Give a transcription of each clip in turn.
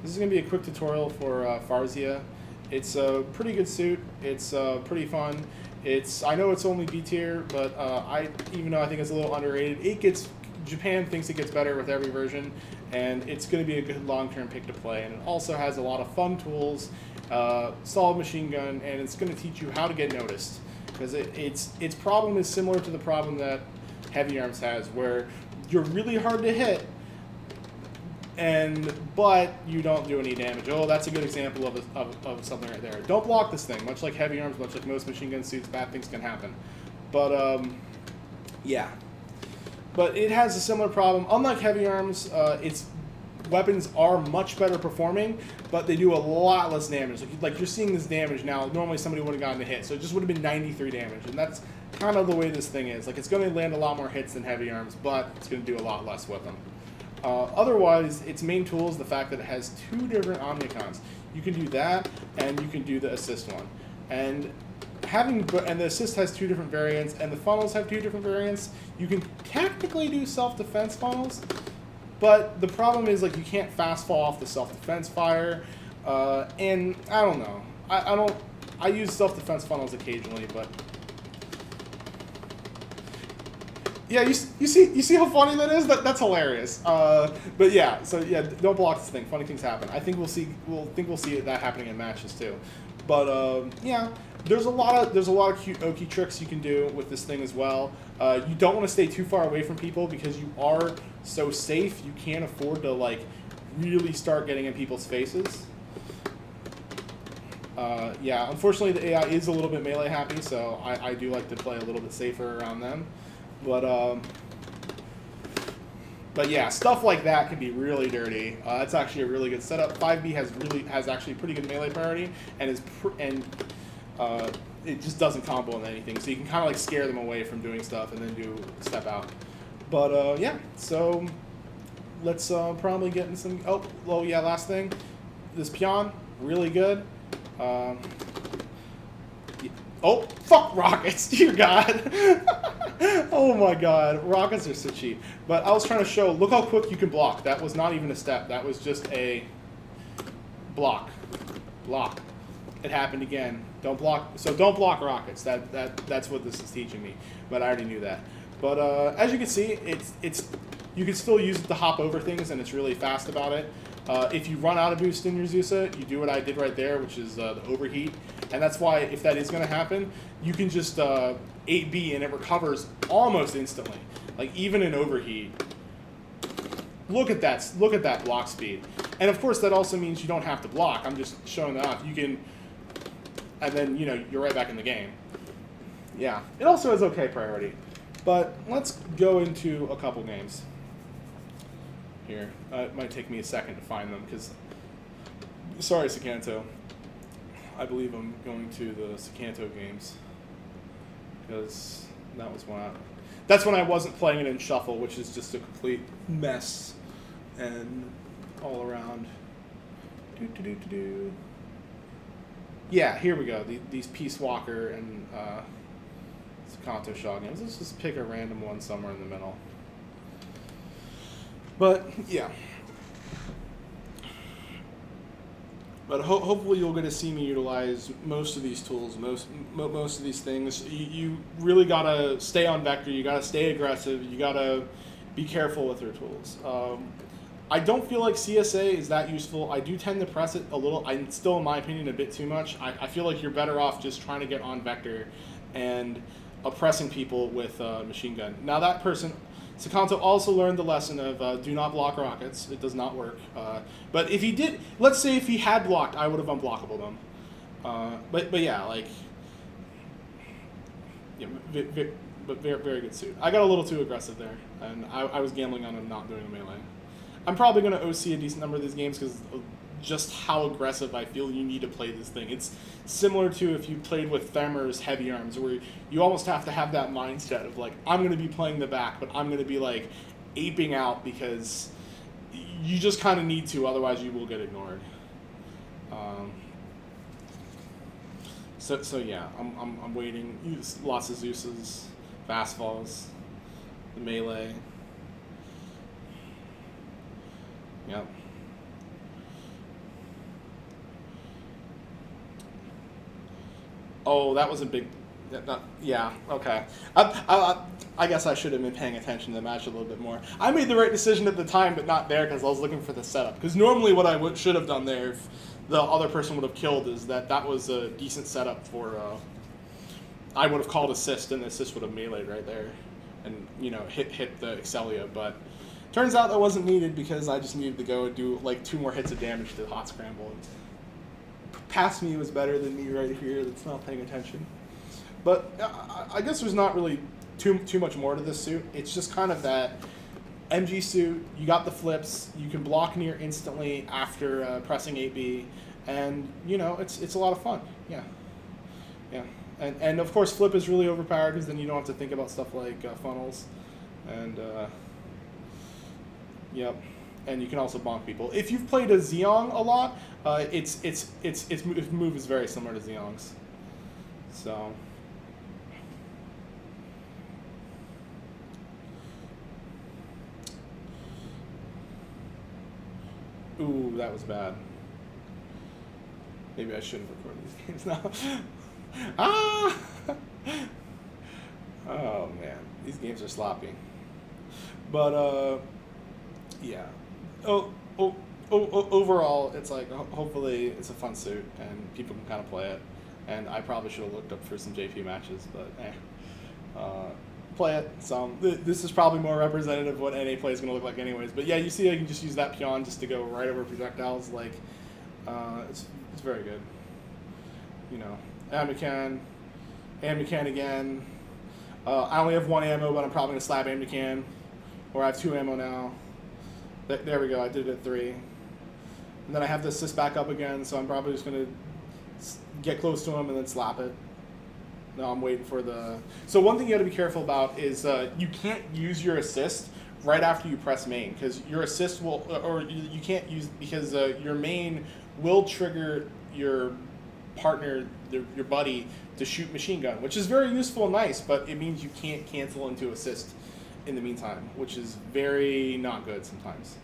This is going to be a quick tutorial for Farsia. It's a pretty good suit. It's pretty fun. I know it's only B tier, but even though I think it's a little underrated, Japan thinks it gets better with every version, and it's going to be a good long-term pick to play. And it also has a lot of fun tools, solid machine gun, and it's going to teach you how to get noticed. Because its problem is similar to the problem that Heavy Arms has, where you're really hard to hit, but you don't do any damage. Oh, that's a good example of something right there. Don't block this thing. Much like Heavy Arms, much like most machine gun suits, bad things can happen. But yeah. But it has a similar problem. Unlike Heavy Arms, its weapons are much better performing, but they do a lot less damage. Like you're seeing this damage now. Normally somebody would have gotten a hit, so it just would have been 93 damage, and that's kind of the way this thing is. Like it's going to land a lot more hits than Heavy Arms, but it's going to do a lot less with them. Otherwise, its main tool is the fact that it has two different Omnicons. You can do that, and you can do the assist one. And the assist has two different variants, and the funnels have two different variants. You can technically do self-defense funnels, but the problem is like you can't fast fall off the self-defense fire. And I don't know. I use self-defense funnels occasionally, but. Yeah, you see how funny that is? That's hilarious. But yeah, so yeah, don't block this thing. Funny things happen. I think we'll see that happening in matches too. But yeah, there's a lot of cute Oki tricks you can do with this thing as well. You don't want to stay too far away from people because you are so safe. You can't afford to like really start getting in people's faces. Yeah, unfortunately the AI is a little bit melee happy, so I do like to play a little bit safer around them. But yeah, stuff like that can be really dirty. That's actually a really good setup. 5B has actually pretty good melee priority, and it just doesn't combo on anything. So you can kind of like scare them away from doing stuff and then do step out. But yeah, so let's probably get in some. Oh yeah, last thing, this peon really good. Oh, fuck rockets, dear God. Oh my God, rockets are so cheap. But I was trying to show, look how quick you can block. That was not even a step, that was just a block. Block. It happened again. Don't block, so don't block rockets. That's what this is teaching me, but I already knew that. But as you can see, you can still use it to hop over things, and it's really fast about it. If you run out of boost in your Zusa, you do what I did right there, which is the overheat. And that's why, if that is going to happen, you can just 8B and it recovers almost instantly. Like, even in overheat. Look at that block speed. And of course, that also means you don't have to block. I'm just showing that off. You can, and then, you're right back in the game. Yeah. It also has okay priority. But let's go into a couple games. Here. It might take me a second to find them, because, sorry, Sakanto. I believe I'm going to the Sakanto games, because that's when I wasn't playing it in Shuffle, which is just a complete mess, and all around. Yeah, here we go. These Peace Walker and Sakanto Shaw games. Let's just pick a random one somewhere in the middle. But yeah, but hopefully you'll get to see me utilize most of these tools, most of these things. You really gotta stay on vector. You gotta stay aggressive. You gotta be careful with your tools. I don't feel like CSA is that useful. I do tend to press it a little. Still, in my opinion, a bit too much. I feel like you're better off just trying to get on vector and oppressing people with machine gun. Now that person. Sakanto also learned the lesson of do not block rockets. It does not work. But if he did, let's say if he had blocked, I would have unblockable them. But yeah, like, yeah, but very good suit. I got a little too aggressive there, and I was gambling on him not doing a melee. I'm probably going to OC a decent number of these games because just how aggressive I feel you need to play this thing. It's similar to if you played with Thermer's Heavy Arms, where you almost have to have that mindset of like, I'm going to be playing the back, but I'm going to be like aping out because you just kind of need to, otherwise you will get ignored. So yeah, I'm waiting. Lots of Zeus's, fast falls, the melee. Yep. Oh, that was a big. Yeah, okay. I guess I should have been paying attention to the match a little bit more. I made the right decision at the time, but not there because I was looking for the setup. Because normally what I should have done there, if the other person would have killed, is that was a decent setup for. I would have called assist, and the assist would have meleeed right there, and hit the Excelia. But turns out that wasn't needed because I just needed to go and do like 2 more hits of damage to the hot scramble. Past me was better than me right here. That's not paying attention. But I guess there's not really too much more to this suit. It's just kind of that MG suit. You got the flips. You can block near instantly after pressing 8B, and it's a lot of fun. Yeah. And of course, flip is really overpowered because then you don't have to think about stuff like funnels, and yep. And you can also bonk people. If you've played a Zeong a lot, its move is very similar to Zeong's. So. Ooh, that was bad. Maybe I shouldn't record these games now. Ah! Oh man, these games are sloppy. But yeah. Overall, it's like hopefully it's a fun suit and people can kind of play it. And I probably should have looked up for some JP matches, but play it some. This is probably more representative of what NA play is going to look like anyways. But yeah, you see I can just use that peon just to go right over projectiles. Like, it's very good. Amnican again. I only have 1 ammo, but I'm probably going to slap Amnican. Or I have 2 ammo now. There we go, I did it at 3. And then I have the assist back up again, so I'm probably just going to get close to him and then slap it. No, I'm waiting for the... So one thing you got to be careful about is you can't use your assist right after you press main, because your assist will... Or you can't use... Because your main will trigger your partner, your buddy, to shoot machine gun, which is very useful and nice, but it means you can't cancel into assist in the meantime, which is very not good sometimes.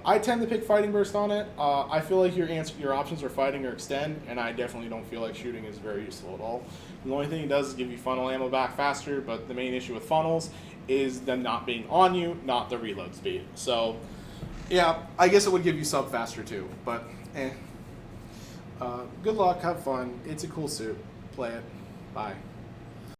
I tend to pick Fighting Burst on it. I feel like your options are fighting or extend, and I definitely don't feel like shooting is very useful at all. The only thing it does is give you funnel ammo back faster, but the main issue with funnels is them not being on you, not the reload speed. So, yeah, I guess it would give you sub faster too, but good luck, have fun. It's a cool suit. Play it. Bye.